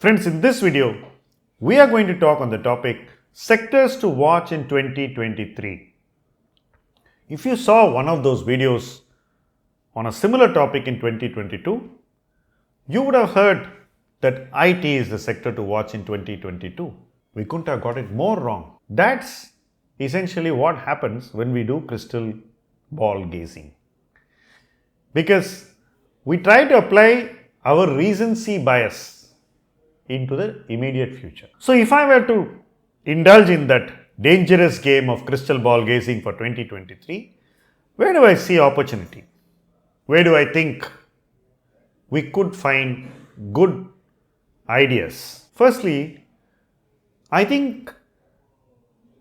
Friends, in this video, we are going to talk on the topic sectors to watch in 2023. If you saw one of those videos on a similar topic in 2022, you would have heard that IT is the sector to watch in 2022. We couldn't have got it more wrong. That's essentially what happens when we do crystal ball gazing. Because we try to apply our recency bias into the immediate future. So if I were to indulge in that dangerous game of crystal ball gazing for 2023, where do I see opportunity? Where do I think we could find good ideas? Firstly, I think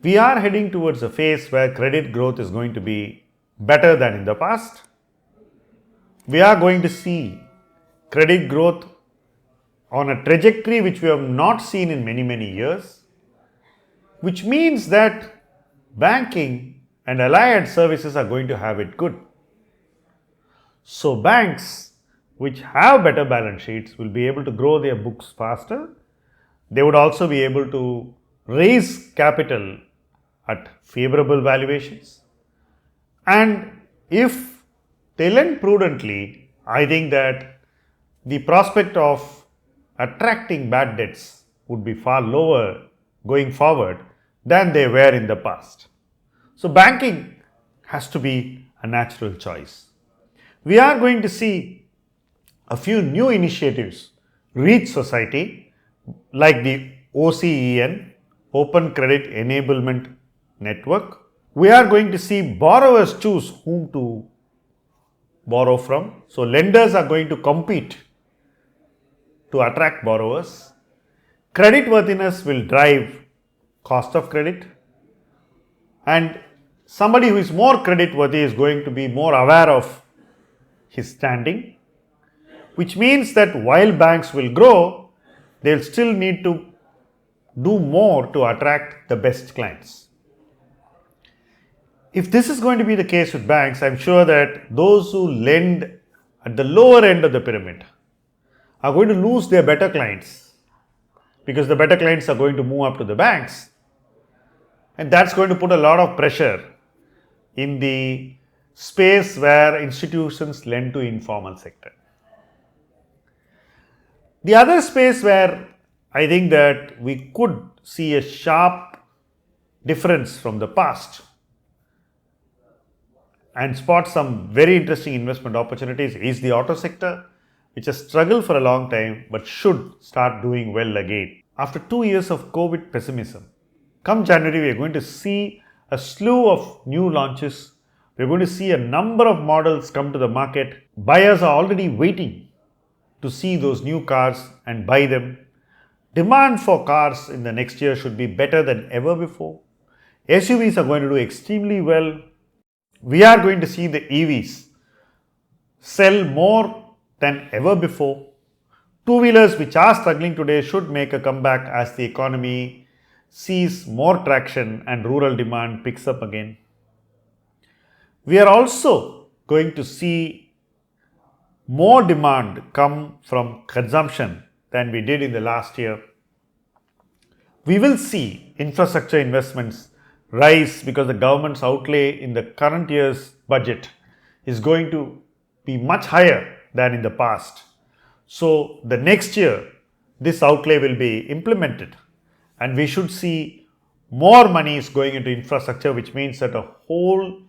we are heading towards a phase where credit growth is going to be better than in the past. We are going to see credit growth on a trajectory which we have not seen in many years, which means that banking and allied services are going to have it good. So banks which have better balance sheets will be able to grow their books faster. They would also be able to raise capital at favorable valuations. And if they lend prudently, I think that the prospect of attracting bad debts would be far lower going forward than they were in the past. So banking has to be a natural choice. We are going to see a few new initiatives reach society, like the OCEN, Open Credit Enablement Network. We are going to see borrowers choose whom to borrow from. So lenders are going to compete to attract borrowers. Creditworthiness will drive cost of credit, and somebody who is more creditworthy is going to be more aware of his standing, which means that while banks will grow, they'll still need to do more to attract the best clients. If this is going to be the case with banks, I'm sure that those who lend at the lower end of the pyramid are going to lose their better clients, because the better clients are going to move up to the banks, and that's going to put a lot of pressure in the space where institutions lend to informal sector. The other space where I think that we could see a sharp difference from the past and spot some very interesting investment opportunities is the auto sector, which has struggled for a long time but should start doing well again. After 2 years of COVID pessimism, come January, we are going to see a slew of new launches. We are going to see a number of models come to the market. Buyers are already waiting to see those new cars and buy them. Demand for cars in the next year should be better than ever before. SUVs are going to do extremely well. We are going to see the EVs sell more than ever before. Two-wheelers which are struggling today should make a comeback as the economy sees more traction and rural demand picks up again. We are also going to see more demand come from consumption than we did in the last year. We will see infrastructure investments rise because the government's outlay in the current year's budget is going to be much higher than in the past. So the next year, this outlay will be implemented, and we should see more money is going into infrastructure, which means that a whole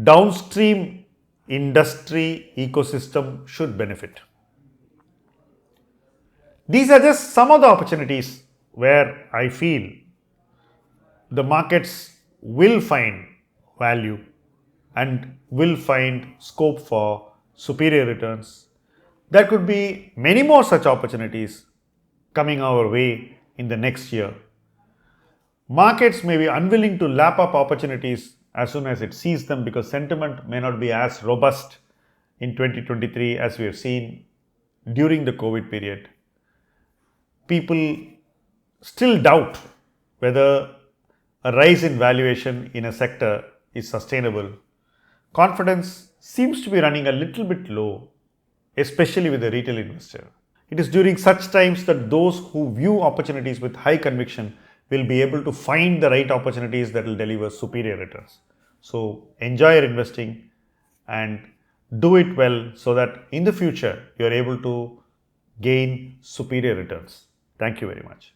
downstream industry ecosystem should benefit. These are just some of the opportunities where I feel the markets will find value and will find scope for superior returns. There could be many more such opportunities coming our way in the next year. Markets may be unwilling to lap up opportunities as soon as it sees them, because sentiment may not be as robust in 2023 as we have seen during the COVID period. People still doubt whether a rise in valuation in a sector is sustainable. Confidence seems to be running a little bit low, especially with the retail investor. It is during such times that those who view opportunities with high conviction will be able to find the right opportunities that will deliver superior returns. So enjoy your investing and do it well so that in the future you are able to gain superior returns. Thank you very much.